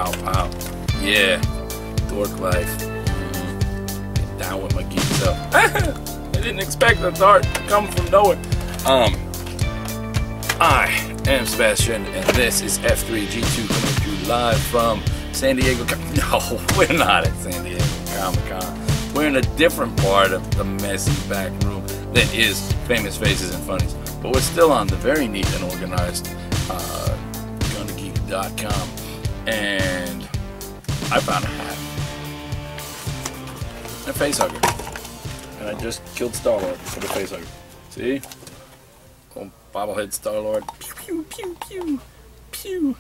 Pow, pow. Yeah. Dork life. Get down with my geek self. I didn't expect that art to come from nowhere. I am Sebastian, and this is F3G2 coming to you live from San Diego. No, we're not at San Diego Comic-Con. We're in a different part of the messy back room that is Famous Faces and Funnies. But we're still on the very neat and organized GonnaGeek.com. And I found a hat. A face hugger. And I just killed Star-Lord for the face hugger. See? Little bobblehead Star-Lord. Pew, pew, pew, pew, pew,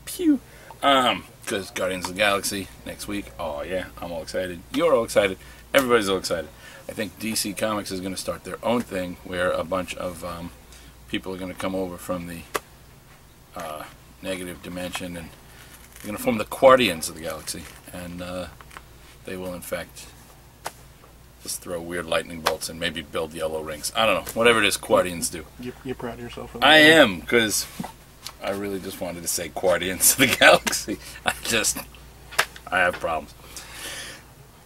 pew. Because Guardians of the Galaxy next week. Oh yeah, I'm all excited. You're all excited. Everybody's all excited. I think DC Comics is going to start their own thing where a bunch of people are going to come over from the negative dimension, and they're going to form the Guardians of the Galaxy, and they will in fact just throw weird lightning bolts and maybe build yellow rings. I don't know. Whatever it is Guardians do. You're proud of yourself for that? I am, because I really just wanted to say Guardians of the Galaxy. I have problems.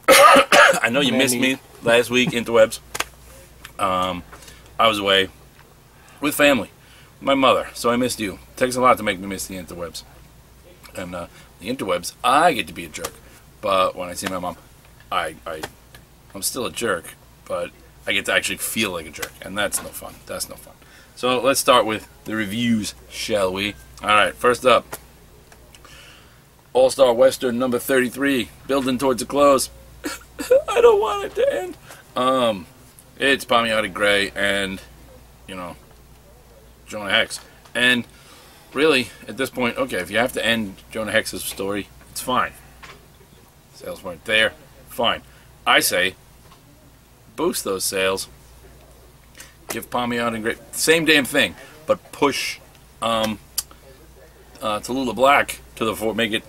I know you missed me last week, interwebs. I was away with family, my mother, so I missed you. It takes a lot to make me miss the interwebs. And the interwebs, I get to be a jerk. But when I see my mom, I'm still a jerk, but I get to actually feel like a jerk, and that's no fun. That's no fun. So let's start with the reviews, shall we? Alright, first up, All-Star Western number 33, building towards a close. I don't want it to end. It's Palmiotti Gray and, Jonah Hex. And really, at this point, okay, if you have to end Jonah Hex's story, it's fine. Sales weren't there, fine. I say, boost those sales. Give Palmiotti Gray, same damn thing, but push Tallulah Black to the fore, make it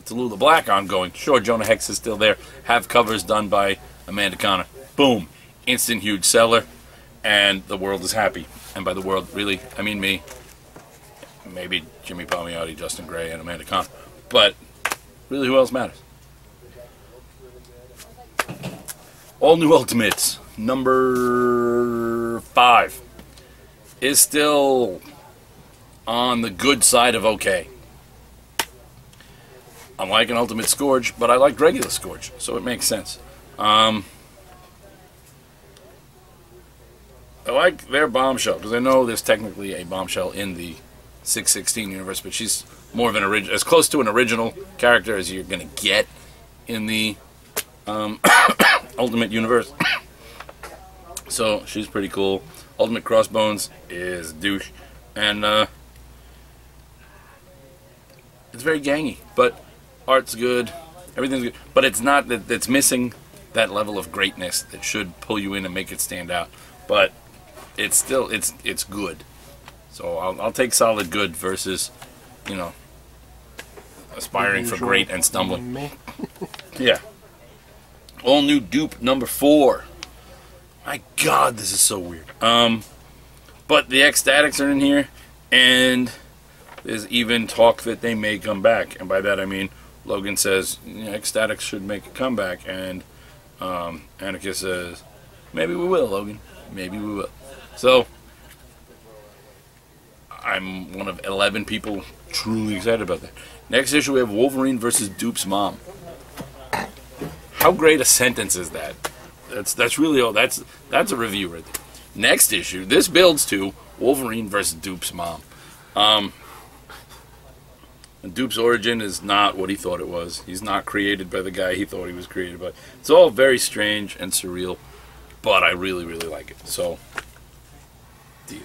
Tallulah Black ongoing. Sure, Jonah Hex is still there. Have covers done by Amanda Conner. Boom. Instant huge seller. And the world is happy. And by the world, really, I mean me. Maybe Jimmy Palmiotti, Justin Gray, and Amanda Conner. But really, who else matters? All New Ultimates, number 5, is still on the good side of okay. I'm liking Ultimate Scourge, but I like regular Scourge, so it makes sense. I like their Bombshell, because I know there's technically a Bombshell in the 616 universe, but she's more of an original, as close to an original character as you're going to get in the Ultimate universe. So she's pretty cool. Ultimate Crossbones is douche, and it's very gangy, but art's good, everything's good, but it's not that it's missing that level of greatness that should pull you in and make it stand out. But it's still it's good. So I'll take solid good versus, aspiring for great and stumbling. Yeah. All New Dupe number 4. My God, this is so weird. But the Ecstatics are in here, and there's even talk that they may come back, and by that I mean Logan says Ecstatics should make a comeback, and Anarcha says maybe we will, Logan, maybe we will. So I'm one of 11 people truly excited about that. Next issue we have Wolverine versus Dupe's mom. How great a sentence is that? That's really all. That's a review right there. Next issue, this builds to Wolverine versus Dupe's mom. Dupe's origin is not what he thought it was. He's not created by the guy he thought he was created by. It's all very strange and surreal, but I really, really like it. So, deal.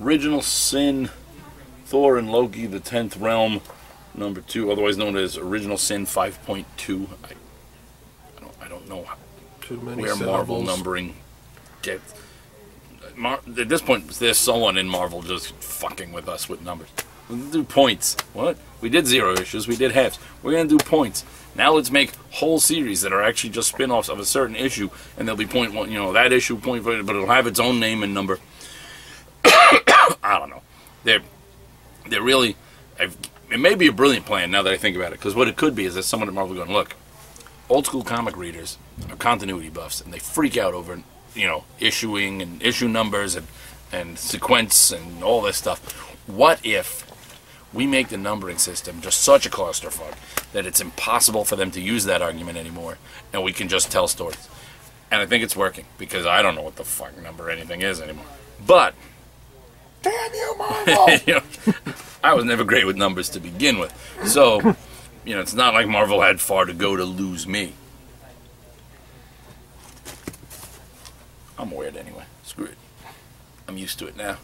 Original Sin, Thor and Loki, the 10th Realm, number 2, otherwise known as Original Sin 5.2. I don't know where Marvel numbering gets. At this point, there's someone in Marvel just fucking with us with numbers. We're going to do points. What? We did 0 issues. We did halves. We're going to do points. Now let's make whole series that are actually just spin-offs of a certain issue, and there'll be point one, that issue, point, but it'll have its own name and number. I don't know. They're really, it may be a brilliant plan now that I think about it, because what it could be is that someone at Marvel going, look, old school comic readers are continuity buffs, and they freak out over, you know, issuing and issue numbers and sequence and all this stuff. What if we make the numbering system just such a clusterfuck that it's impossible for them to use that argument anymore, and we can just tell stories? And I think it's working, because I don't know what the fuck number anything is anymore. But damn you, Marvel! You know, I was never great with numbers to begin with, so you know, it's not like Marvel had far to go to lose me. I'm weird anyway. Screw it. I'm used to it now.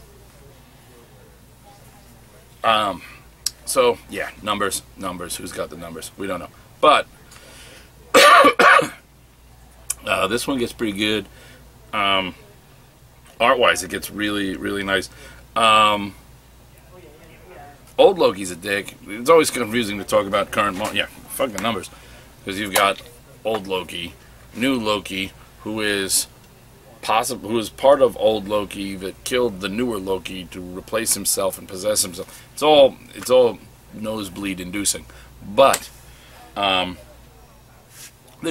So yeah, numbers. Who's got the numbers? We don't know. But this one gets pretty good. Art-wise, it gets really, really nice. Old Loki's a dick. It's always confusing to talk about current. Yeah, fuck the numbers, because you've got old Loki, new Loki, who is part of old Loki that killed the newer Loki to replace himself and possess himself. It's all nosebleed inducing, but they're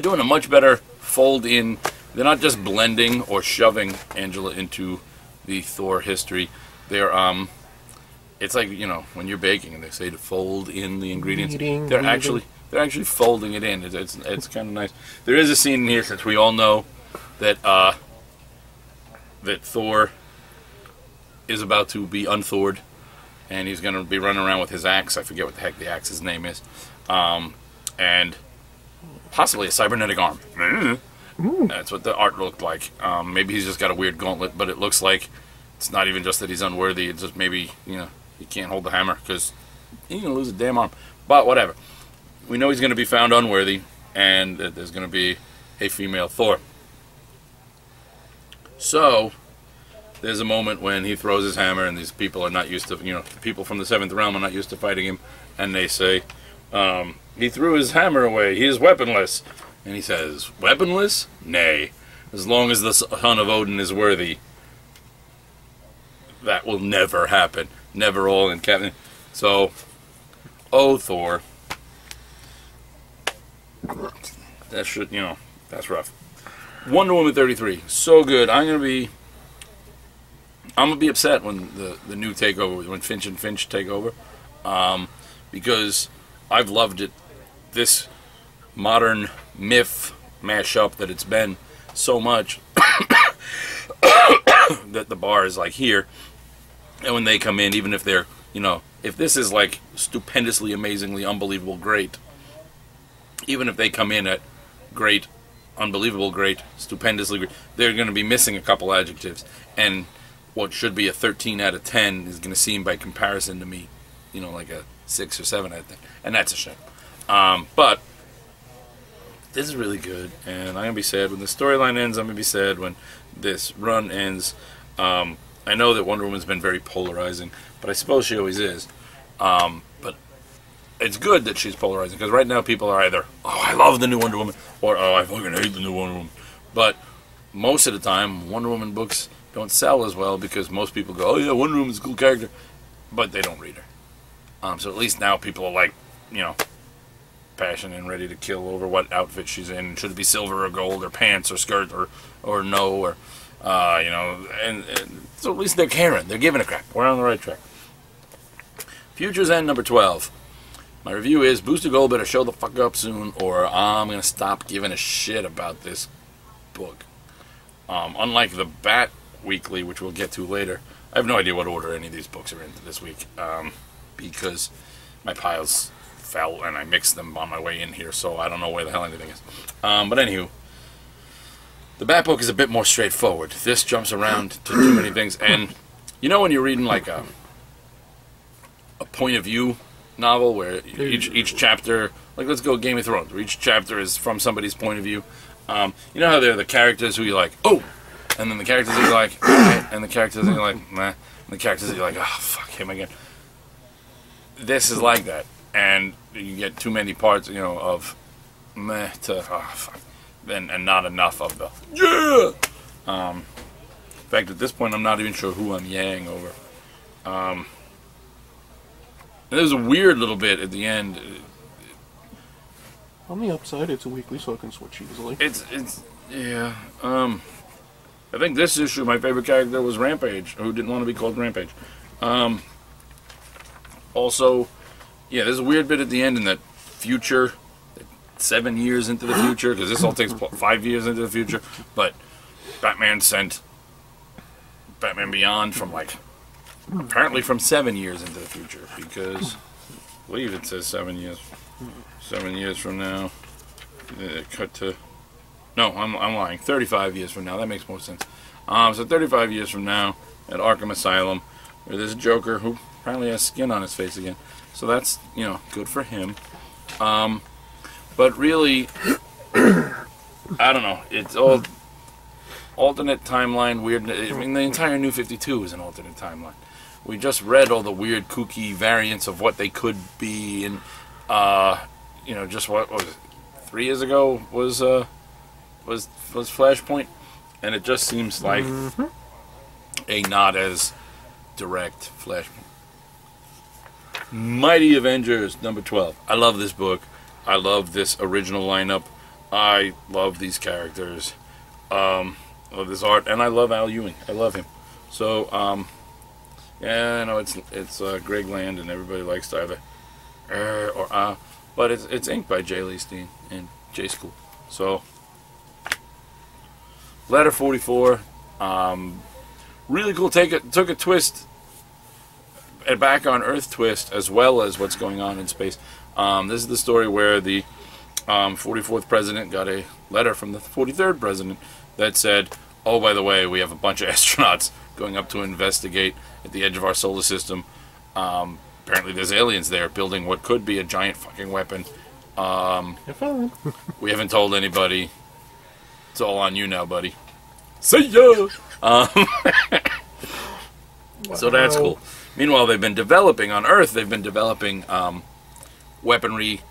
doing a much better fold in. They're not just blending or shoving Angela into the Thor history. They're it's like, you know, when you're baking and they say to fold in the ingredients. They're actually folding it in. It's kind of nice. There is a scene in here, since we all know that that Thor is about to be unthored, and he's going to be running around with his axe. I forget what the heck the axe's name is, and possibly a cybernetic arm. That's what the art looked like. Maybe he's just got a weird gauntlet, but it looks like it's not even just that he's unworthy. It's just maybe, you know, he can't hold the hammer because he's going to lose a damn arm. But whatever. We know he's going to be found unworthy, and that there's going to be a female Thor. So there's a moment when he throws his hammer, and these people are not used to, you know, people from the Seventh Realm are not used to fighting him, and they say, he threw his hammer away, he is weaponless. And he says, weaponless? Nay. As long as the son of Odin is worthy, that will never happen. Never all in Captain. So, oh, Thor. That should, you know, that's rough. Wonder Woman 33. So good. I'm gonna be upset when the new takeover, when Finch and Finch take over. Because I've loved it. This modern myth mashup that it's been so much that the bar is like here, and when they come in, even if they're, you know, if this is like stupendously, amazingly, unbelievable great, even if they come in at great, unbelievable great, stupendously great, they're going to be missing a couple adjectives, and what should be a 13 out of 10 is going to seem by comparison to me, you know, like a 6 or 7 out of 10, and that's a shame. But this is really good, and I'm going to be sad when the storyline ends. I'm going to be sad when this run ends. I know that Wonder Woman's been very polarizing, but I suppose she always is. But it's good that she's polarizing, because right now people are either, oh, I love the new Wonder Woman, or, oh, I fucking hate the new Wonder Woman. But most of the time, Wonder Woman books don't sell as well, because most people go, oh yeah, Wonder Woman's a cool character, but they don't read her. So at least now people are like, you know, passionate and ready to kill over what outfit she's in. Should it be silver or gold or pants or skirt or no, or you know, and so at least they're caring. They're giving a crap. We're on the right track. Future's End number 12. My review is Booster Gold better show the fuck up soon, or I'm gonna stop giving a shit about this book. Unlike the Bat Weekly, which we'll get to later, I have no idea what order any of these books are in this week, because my piles fell and I mixed them on my way in here, so I don't know where the hell anything is. But anywho, the Bat book is a bit more straightforward. This jumps around to too many things, and you know when you're reading like a point of view novel where each chapter, like let's go Game of Thrones, where each chapter is from somebody's point of view. You know how there are the characters who you're like, oh, and then the characters that you're like, alright, and the characters that you're like, nah, and the characters that you're like, oh, fuck him again. This is like that, and you get too many parts, you know, of meh to, oh, fuck, and not enough of the, yeah! In fact, at this point, I'm not even sure who I'm yang over. And there's a weird little bit at the end. On the upside, it's a weekly, so I can switch easily. Yeah. I think this issue, my favorite character was Rampage, who didn't want to be called Rampage. Also, yeah, there's a weird bit at the end in that future, 7 years into the future, because this all takes 5 years into the future, but Batman sent Batman Beyond from, like, apparently from 7 years into the future, because I believe it says 7 years. 7 years from now, cut to... No, I'm lying. 35 years from now. That makes more sense. So 35 years from now, at Arkham Asylum, where there's a Joker who apparently has skin on his face again. So that's, you know, good for him. But really, I don't know. It's all alternate timeline, weird. I mean, the entire New 52 is an alternate timeline. We just read all the weird, kooky variants of what they could be, and you know, just what was it? 3 years ago was Flashpoint, and it just seems like a not as direct Flashpoint. Mighty Avengers number 12. I love this book. I love this original lineup. I love these characters. I love this art, and I love Al Ewing. I love him. So, yeah, I know it's Greg Land, and everybody likes to either or but it's inked by Jay Lee Steen and Jay School. So, Letter 44, really cool. Took a twist, a back on Earth twist, as well as what's going on in space. This is the story where the 44th president got a letter from the 43rd president that said, oh, by the way, we have a bunch of astronauts going up to investigate at the edge of our solar system. Apparently there's aliens there building what could be a giant fucking weapon. We haven't told anybody. It's all on you now, buddy. See ya! So that's cool. Meanwhile, they've been developing on Earth. They've been developing weaponry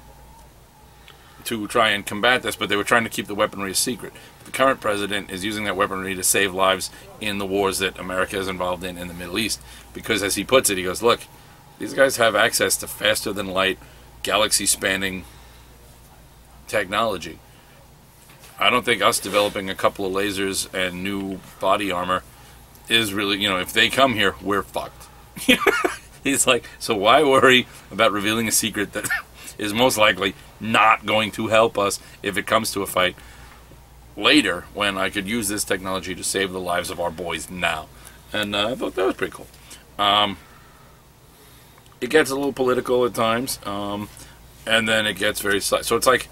to try and combat this, but they were trying to keep the weaponry a secret. The current president is using that weaponry to save lives in the wars that America is involved in the Middle East. Because, as he puts it, he goes, look, these guys have access to faster-than-light, galaxy-spanning technology. I don't think us developing a couple of lasers and new body armor is really, you know, if they come here, we're fucked. He's like, so why worry about revealing a secret that is most likely not going to help us if it comes to a fight later, when I could use this technology to save the lives of our boys now. And I thought that was pretty cool. It gets a little political at times, and then it gets very... So it's like,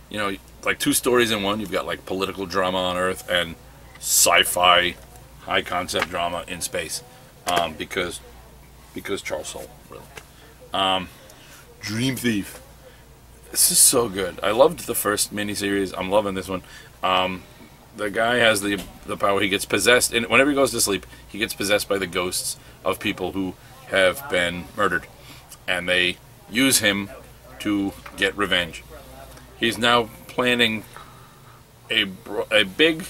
you know, like two stories in one. You've got like political drama on Earth and sci-fi high concept drama in space, because Charles Soule, really. Dream Thief. This is so good. I loved the first miniseries. I'm loving this one. The guy has the power. He gets possessed, and whenever he goes to sleep, he gets possessed by the ghosts of people who have been murdered, and they use him to get revenge. He's now planning a big...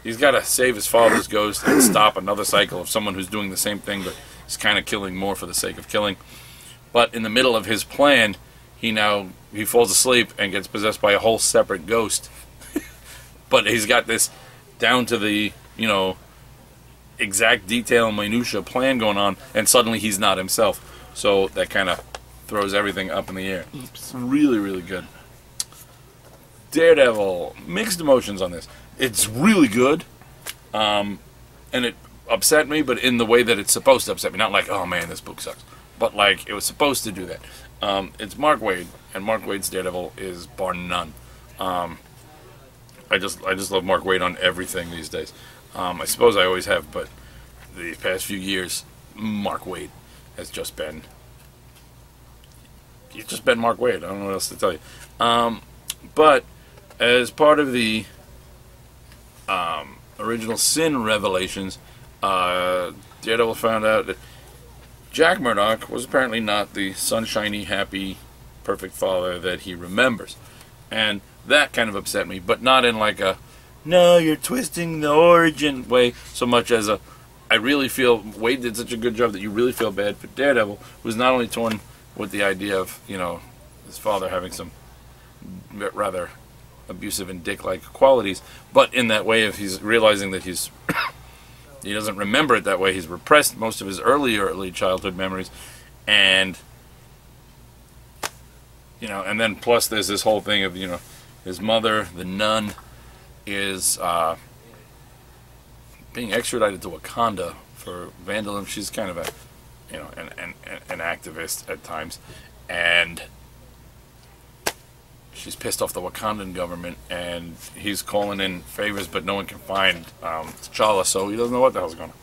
He's got to save his father's ghost and stop another cycle of someone who's doing the same thing, but is kind of killing more for the sake of killing. But in the middle of his plan, he falls asleep and gets possessed by a whole separate ghost. But he's got this down to the, you know, exact detail and minutia plan going on, and suddenly he's not himself. So that kind of throws everything up in the air. It's really, really good. Daredevil, mixed emotions on this. It's really good, and it upset me, but in the way that it's supposed to upset me. Not like, oh man, this book sucks, but like it was supposed to do that. It's Mark Waid, and Mark Waid's Daredevil is bar none. I just love Mark Waid on everything these days. I suppose I always have, but the past few years, Mark Waid has just been... He's just been Mark Waid. I don't know what else to tell you. But as part of the original Sin revelations, Daredevil found out that Jack Murdock was apparently not the sunshiny, happy, perfect father that he remembers. And that kind of upset me, but not in like a, no, you're twisting the origin way, so much as a, I really feel Wade did such a good job that you really feel bad for Daredevil, who's not only torn with the idea of, you know, his father having some rather abusive and dick-like qualities, but in that way, if he's realizing that he's he doesn't remember it that way, he's repressed most of his early childhood memories, and you know, and then plus there's this whole thing of, you know, his mother, the nun, is being extradited to Wakanda for vandalism. She's kind of a, you know, an activist at times, and she's pissed off the Wakandan government, and he's calling in favors, but no one can find T'Challa, so he doesn't know what the hell's going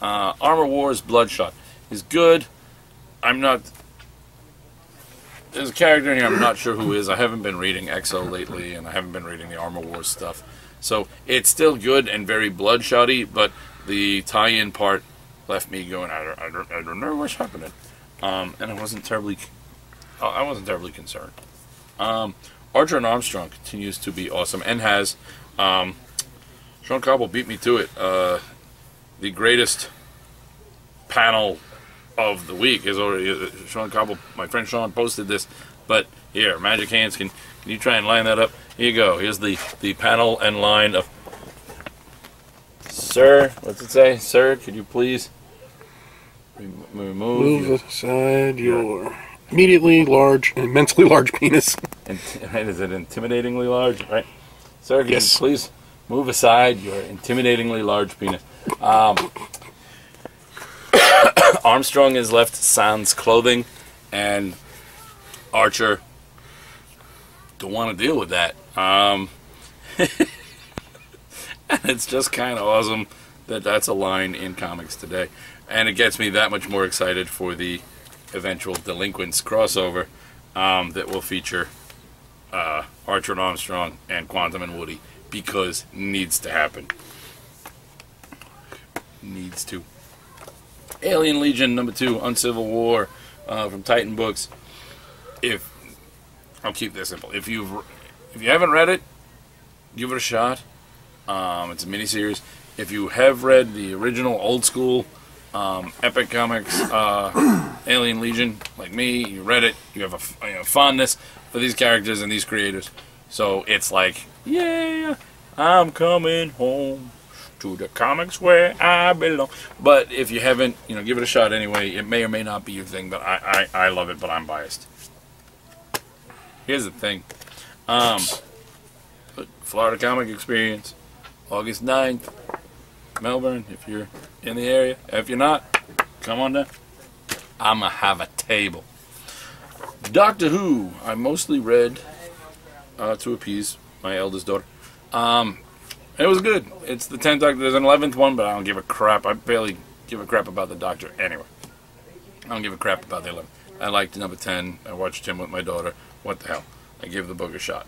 on. Armor Wars Bloodshot is good. I'm not... There's a character in here I'm not sure who is. I haven't been reading EXO lately, and I haven't been reading the Armor Wars stuff. So it's still good and very Bloodshotty, but the tie-in part left me going, I don't know what's happening. And I wasn't terribly concerned. Archer and Armstrong continues to be awesome, and has Sean Cobble beat me to it. The greatest panel of the week is already Sean Cobble. My friend Sean posted this, but here, Magic Hands, can you try and line that up? Here you go. Here's the panel and line of. Sir, what's it say? Sir, could you please move aside your immediately large and mentally large penis. Right, is it intimidatingly large? Right, sir, can you please move aside your intimidatingly large penis? Armstrong is left sans clothing, and Archer don't want to deal with that. And it's just kind of awesome that that's a line in comics today, and it gets me that much more excited for the eventual Delinquents crossover that will feature Archer and Armstrong and Quantum and Woody, because needs to happen. Needs to. Alien Legion #2 Uncivil War from Titan Books. I'll keep this simple. If you haven't read it, give it a shot. It's a miniseries. If you have read the original old school Epic Comics Alien Legion, like me, you read it, you have a fondness for these characters and these creators. So it's like, yeah, I'm coming home to the comics where I belong. But if you haven't, give it a shot anyway. It may or may not be your thing, but I love it, but I'm biased. Here's the thing. Florida Comic Experience, August 9th, Melbourne, if you're in the area. If you're not, come on down. I'm going to have a table. Doctor Who, I mostly read to appease my eldest daughter. It was good. It's the 10th Doctor. There's an 11th one, but I don't give a crap. I barely give a crap about the Doctor anyway. I don't give a crap about the 11th. I liked number 10. I watched him with my daughter. What the hell? I give the book a shot.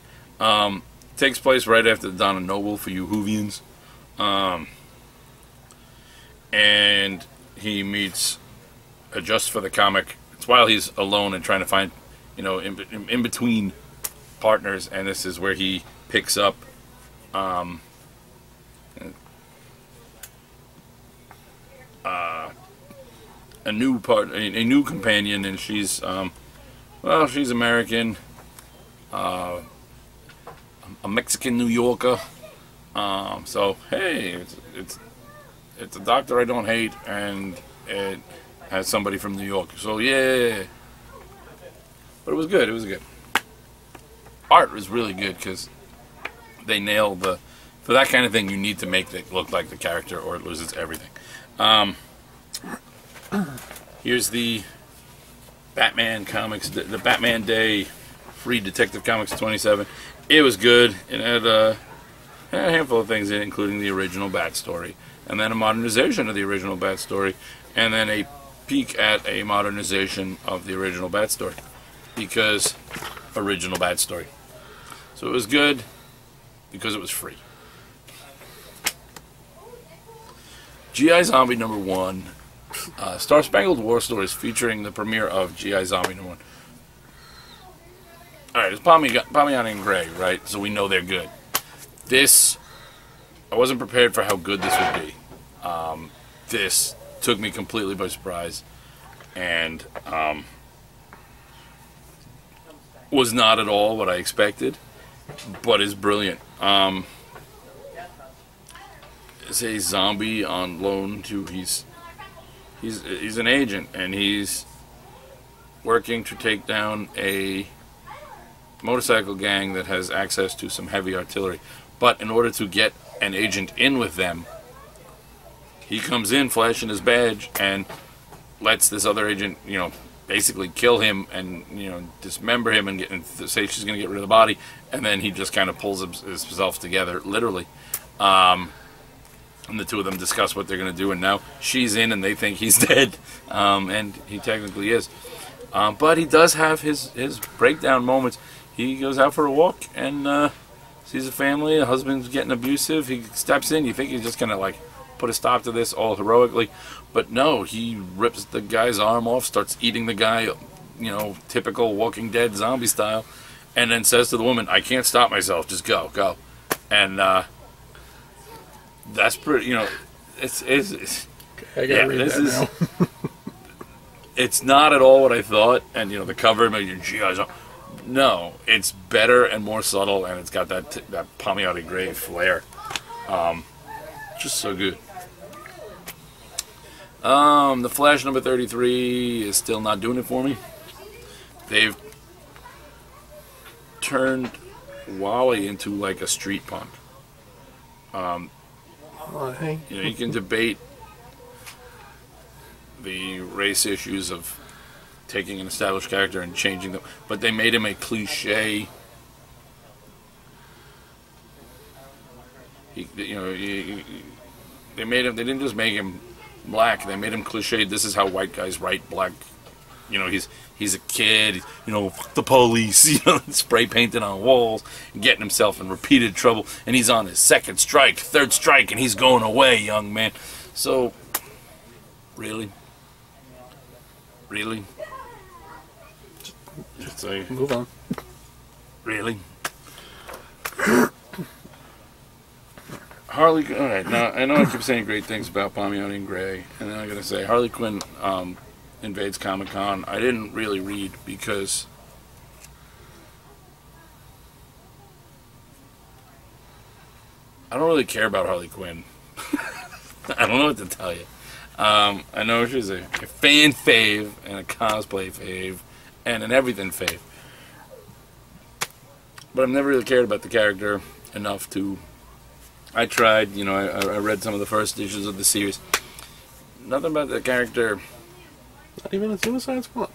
Takes place right after the Dawn of Noble for you Whovians. And he meets, just for the comic, it's while he's alone and trying to find, in between partners, and this is where he picks up a new companion, and she's she's American, a Mexican New Yorker. So hey, it's a doctor I don't hate, and it has somebody from New York. So yeah, but it was good. It was good. Art was really good because they nailed for that kind of thing. You need to make it look like the character, or it loses everything. Here's the Batman comics, the Batman Day Free Detective Comics 27. It was good. It had a handful of things in it, including the original Bat story, and then a modernization of the original Bat story, and then a peek at a modernization of the original Bat story, because original Bat story. So it was good because it was free. G.I. Zombie #1. Star Spangled War Stories, featuring the premiere of G.I. Zombie #1. Alright, it's Palmiani and Gray, right? So we know they're good. This, I wasn't prepared for how good this would be. This took me completely by surprise. And was not at all what I expected, but is brilliant. It's a zombie on loan to he's an agent, and he's working to take down a motorcycle gang that has access to some heavy artillery. But in order to get an agent in with them, he comes in flashing his badge and lets this other agent, basically kill him and, dismember him and say she's going to get rid of the body. And then he just kind of pulls himself together, literally. And the two of them discuss what they're going to do. And now she's in and they think he's dead. And he technically is. But he does have his breakdown moments. He goes out for a walk and sees a family. The husband's getting abusive. He steps in. You think he's just going to, put a stop to this all heroically. But no, he rips the guy's arm off, starts eating the guy, typical Walking Dead zombie style, and then says to the woman, "I can't stop myself. Just go." And that's pretty, it's I gotta read that now. It's not at all what I thought. And, the cover, your GIs. No, it's better and more subtle, and it's got that palmiotti gray flair. Just so good. The Flash number 33 is still not doing it for me. They've turned Wally into a street punk. You can debate the race issues of taking an established character and changing them, but they made him a cliche. They made him. They didn't just make him black. They made him cliched. This is how white guys write black. He's a kid. Fuck the police. Spray painted on walls, and getting himself in repeated trouble. And he's on his second strike, third strike, and he's going away, young man. So, really. Just move on. Really. Harley. All right, now I know I keep saying great things about Palmiotti and Gray, and then I'm gonna say Harley Quinn invades Comic-Con. I didn't really read because I don't really care about Harley Quinn. I don't know what to tell you. I know she's a fan fave and a cosplay fave and an everything fave, but I've never really cared about the character enough to. I tried, I read some of the first issues of the series. Nothing about the character. Not even in Suicide Squad.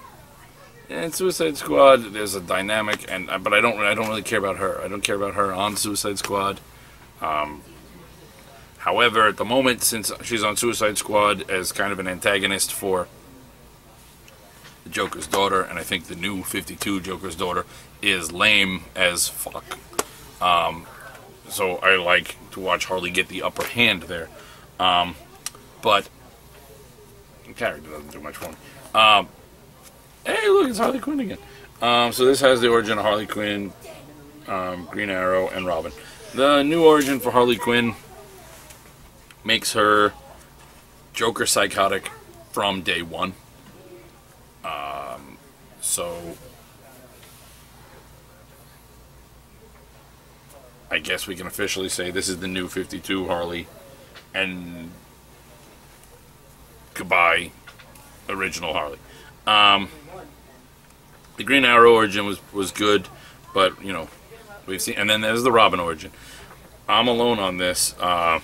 Yeah, in Suicide Squad, there's a dynamic, but I don't really care about her. I don't care about her on Suicide Squad. However, at the moment, since she's on Suicide Squad as kind of an antagonist for the Joker's daughter, and I think the new 52 Joker's daughter is lame as fuck. So I like to watch Harley get the upper hand there. But the character doesn't do much for me. Hey, look, it's Harley Quinn again. So this has the origin of Harley Quinn, Green Arrow, and Robin. The new origin for Harley Quinn makes her Joker psychotic from day one. So I guess we can officially say this is the new 52 Harley, and goodbye, original Harley. The Green Arrow origin was good, but we've seen, and then there's the Robin origin. I'm alone on this. That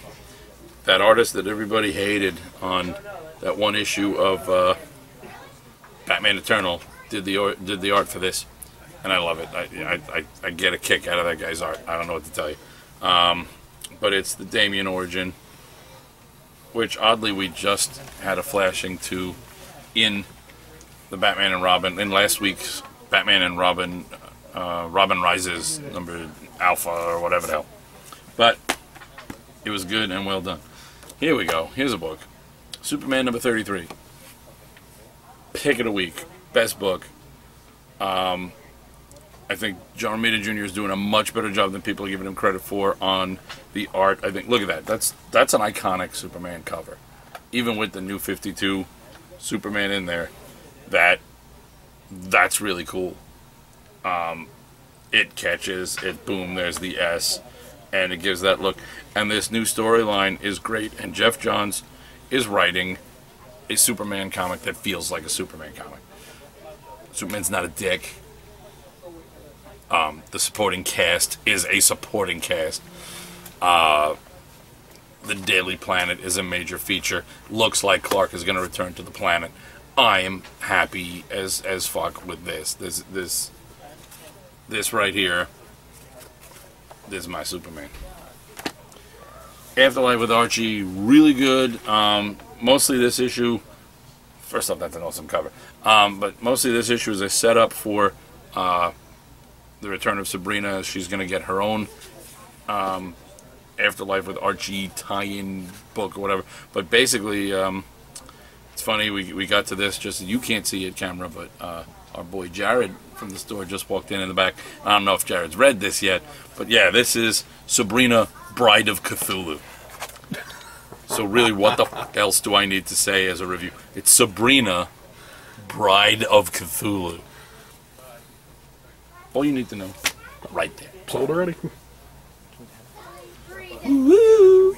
artist that everybody hated on that one issue of Batman Eternal did the art for this. And I love it. I get a kick out of that guy's art. I don't know what to tell you. But it's the Damian origin, which oddly we just had a flashing to in the Batman and Robin, in last week's Batman and Robin, Robin Rises, number Alpha or whatever the hell. But it was good and well done. Here we go. Here's a book. Superman number 33. Pick of the week. Best book. I think John Romita Jr. is doing a much better job than people are giving him credit for on the art. I think, look at that. That's an iconic Superman cover. Even with the new 52 Superman in there, that's really cool. it catches, it boom, there's the S, and it gives that look. And this new storyline is great, and Jeff Johns is writing a Superman comic that feels like a Superman comic. Superman's not a dick. The supporting cast is a supporting cast. The Daily Planet is a major feature. Looks like Clark is going to return to the planet. I am happy as fuck with this. This right here. This is my Superman. Afterlife with Archie, really good. Mostly this issue. First off, that's an awesome cover. But mostly this issue is a setup for the return of Sabrina. She's going to get her own Afterlife with Archie tie-in book or whatever. But basically, it's funny, we got to this, just you can't see it, camera, but our boy Jared from the store just walked in the back. I don't know if Jared's read this yet, but yeah, this is Sabrina, Bride of Cthulhu. So really, what the fuck else do I need to say as a review? It's Sabrina, Bride of Cthulhu. All you need to know, right there. Sold already? Woo!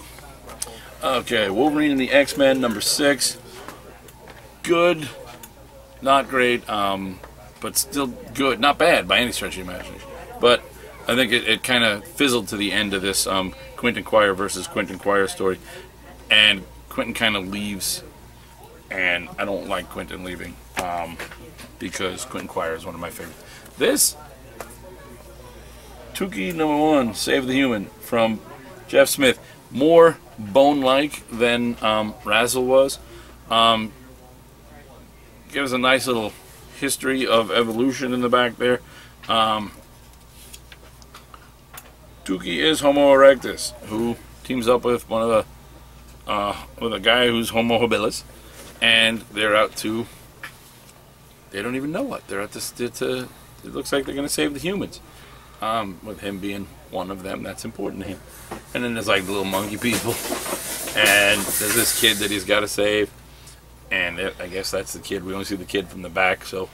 Okay, Wolverine and the X-Men, number 6. Good, not great, but still good. Not bad by any stretch of the imagination. But I think it kind of fizzled to the end of this Quentin Quire versus Quentin Quire story. And Quentin kind of leaves, and I don't like Quentin leaving because Quentin Quire is one of my favorites. This, Tukey number 1, Save the Human, from Jeff Smith. More bone-like than Razzle was. Gives a nice little history of evolution in the back there. Tukey is Homo erectus, who teams up with one of the with a guy who's Homo habilis, and they're out to, they don't even know what they're out to. It looks like they're going to save the humans. With him being one of them, that's important to him. And then there's like the little monkey people, and there's this kid that he's got to save. And I guess that's the kid. We only see the kid from the back, so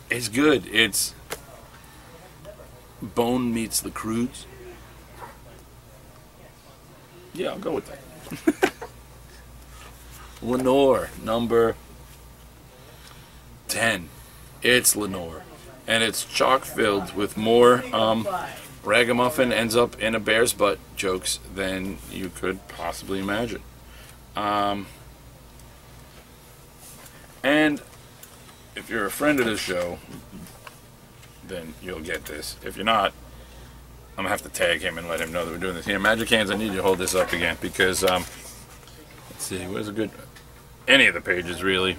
it's good. It's Bone meets the Croods. Yeah, I'll go with that. Lenore, number 10. It's Lenore. And it's chock-filled with more Ragamuffin ends up in a bear's butt jokes than you could possibly imagine. And if you're a friend of this show, then you'll get this. If you're not, I'm going to have to tag him and let him know that we're doing this. Here, Magic Hands, I need you to hold this up again because, let's see, where's a good, any of the pages really,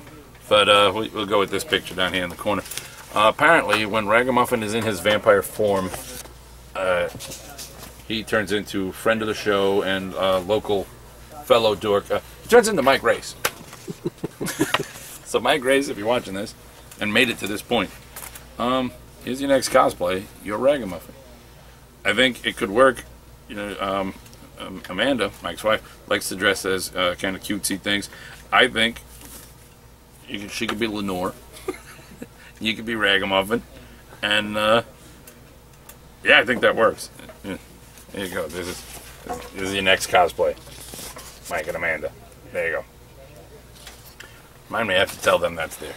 but we'll go with this picture down here in the corner. Apparently, when Ragamuffin is in his vampire form, he turns into friend of the show and local fellow dork. He turns into Mike Race. So Mike Race, if you're watching this and made it to this point, here's your next cosplay. You're Ragamuffin. I think it could work. You know, Amanda, Mike's wife, likes to dress as kind of cutesy things. I think she could be Lenore. You could be Ragamuffin. And, yeah, I think that works. There you go. This is your next cosplay. Mike and Amanda. There you go. Remind me, I have to tell them that's there.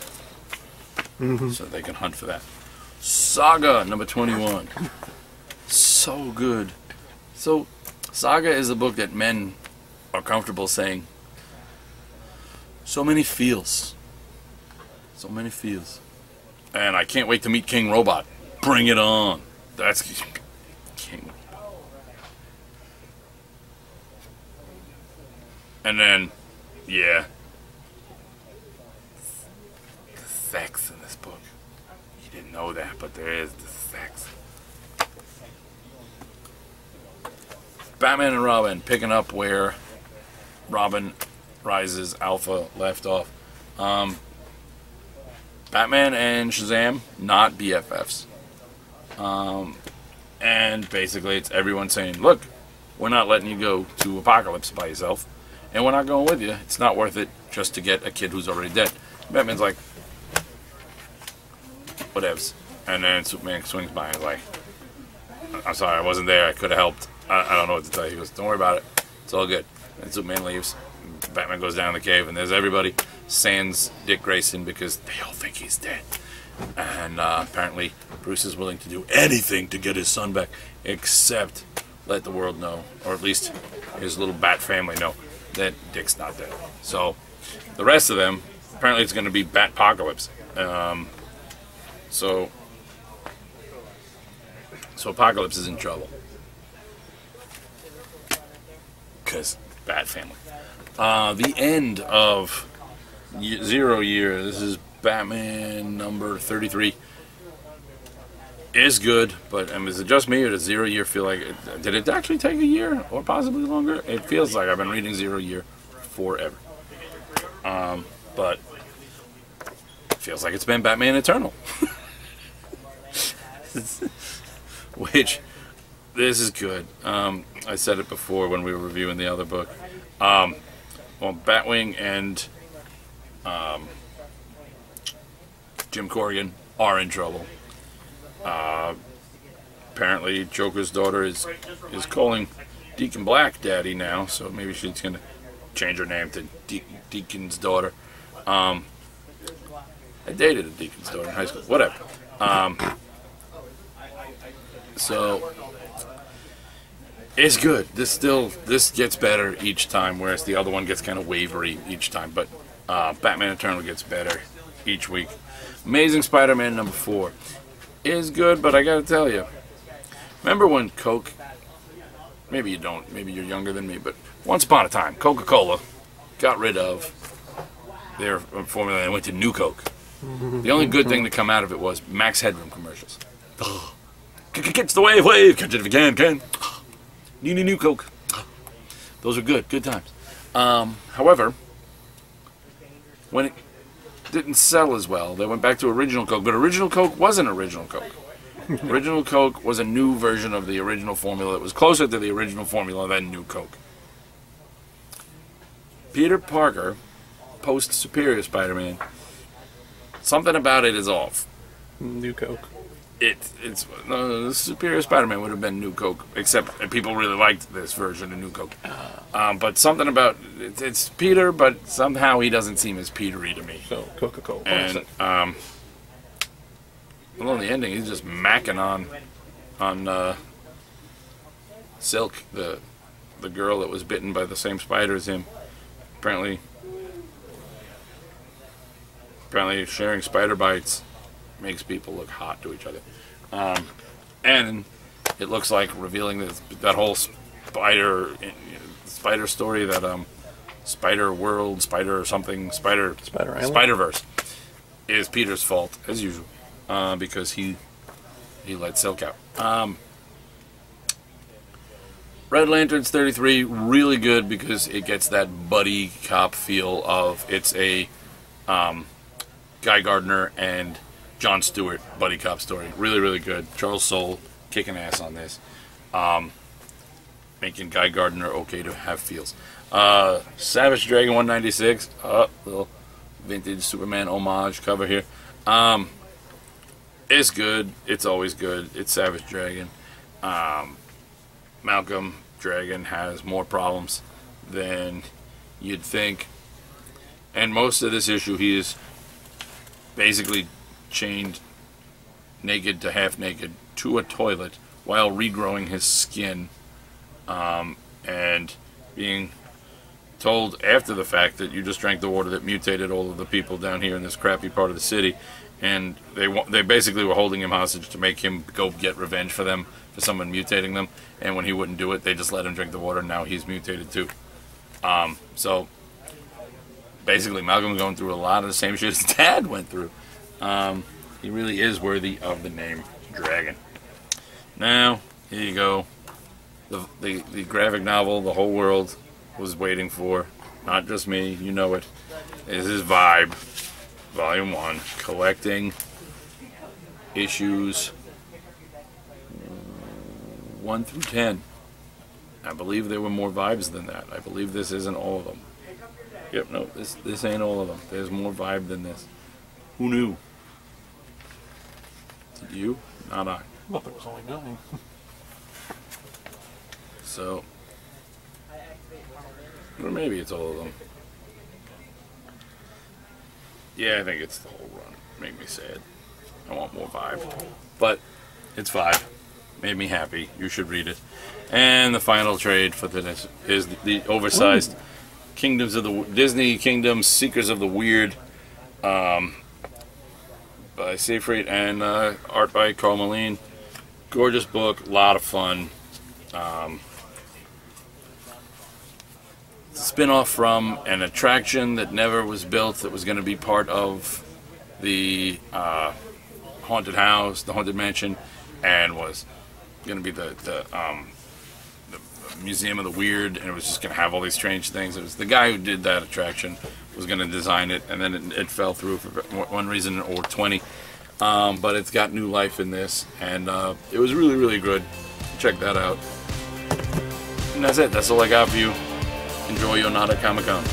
So they can hunt for that. Saga, number 21. So good. So, Saga is a book that men are comfortable saying, so many feels. So many feels. And I can't wait to meet King Robot. Bring it on. That's King. And then, yeah. The sex in this book. You didn't know that, but there is the sex. Batman and Robin, picking up where Robin Rises Alpha left off. Batman and Shazam, not BFFs. And basically it's everyone saying, look, we're not letting you go to Apocalypse by yourself, and we're not going with you. It's not worth it just to get a kid who's already dead. Batman's like, whatevs. And then Superman swings by and is like, I'm sorry, I wasn't there. I could have helped. I don't know what to tell you. He goes, don't worry about it. It's all good. And Superman leaves. Batman goes down in the cave, and there's everybody. Sans Dick Grayson, because they all think he's dead. And apparently Bruce is willing to do anything to get his son back, except let the world know, or at least his little Bat family know, that Dick's not dead. So the rest of them, apparently it's going to be Batpocalypse. So Apocalypse is in trouble. Because Bat family. The end of Zero Year, this is Batman number 33, is good, but is it just me, or does Zero Year feel like did it actually take a year or possibly longer? It feels like I've been reading Zero Year forever, but it feels like it's been Batman Eternal. Which, this is good. I said it before when we were reviewing the other book. Well, Batwing and Jim Corrigan are in trouble. Apparently, Joker's daughter is calling Deacon Black Daddy now, so maybe she's going to change her name to Deacon's daughter. I dated a Deacon's daughter in high school. Whatever. So it's good. This gets better each time, whereas the other one gets kind of wavery each time. But Batman Eternal gets better each week. Amazing Spider-Man number 4 is good, but I gotta tell you, remember when Coke? Maybe you don't. Maybe you're younger than me, but once upon a time, Coca-Cola got rid of their formula and went to New Coke. The only good thing to come out of it was Max Headroom commercials. Catch the wave, catch it if you can. New Coke. Those are good times. However, when it didn't sell as well, they went back to Original Coke, but Original Coke wasn't Original Coke. Original Coke was a new version of the original formula that was closer to the original formula than New Coke. Peter Parker, post-Superior Spider-Man, something about it is off. New Coke. The Superior Spider-Man would have been New Coke, except people really liked this version of New Coke. But something about it's Peter, but somehow he doesn't seem as Petery to me. So Coca-Cola. And well, in the ending, he's just macking on Silk, the girl that was bitten by the same spider as him. Apparently sharing spider bites makes people look hot to each other. And it looks like revealing that whole spider story, that Spider World, Spider something, Spider-Verse is Peter's fault, as usual, because he let Silk out. Red Lantern's 33, really good because it gets that buddy cop feel of it's a Guy Gardner and Jon Stewart buddy cop story. Really, really good. Charles Soule kicking ass on this. Making Guy Gardner okay to have feels. Savage Dragon 196. Little vintage Superman homage cover here. It's good. It's always good. It's Savage Dragon. Malcolm Dragon has more problems than you'd think. And most of this issue, he is basically chained naked to half naked to a toilet while regrowing his skin, and being told after the fact that you just drank the water that mutated all of the people down here in this crappy part of the city, and they basically were holding him hostage to make him go get revenge for them, for someone mutating them, and when he wouldn't do it, they just let him drink the water, and now he's mutated too. So basically Malcolm going through a lot of the same shit his dad went through. He really is worthy of the name Dragon. Now, here you go. The graphic novel the whole world was waiting for. Not just me, you know it. This is Vibe, Volume 1. Collecting issues 1 through 10. I believe there were more Vibes than that. I believe this isn't all of them. Yep, no, this ain't all of them. There's more Vibe than this. Who knew? You, not I. Well, there was only 9. So, or maybe it's all of them. Yeah, I think it's the whole run. Make me sad. I want more 5. But it's 5. Made me happy. You should read it. And the final trade for this is the oversized Kingdoms of the Disney Kingdoms Seekers of the Weird by Safe Rate and art by Carl Moline. Gorgeous book, a lot of fun. Spin-off from an attraction that never was built that was going to be part of the haunted house, the haunted mansion, and was going to be the Museum of the Weird, and it was just going to have all these strange things. It was the guy who did that attraction was going to design it, and then it fell through for one reason or 20. But it's got new life in this, and it was really, really good. Check that out. And that's it. That's all I got for you. Enjoy your night at Comic-Con.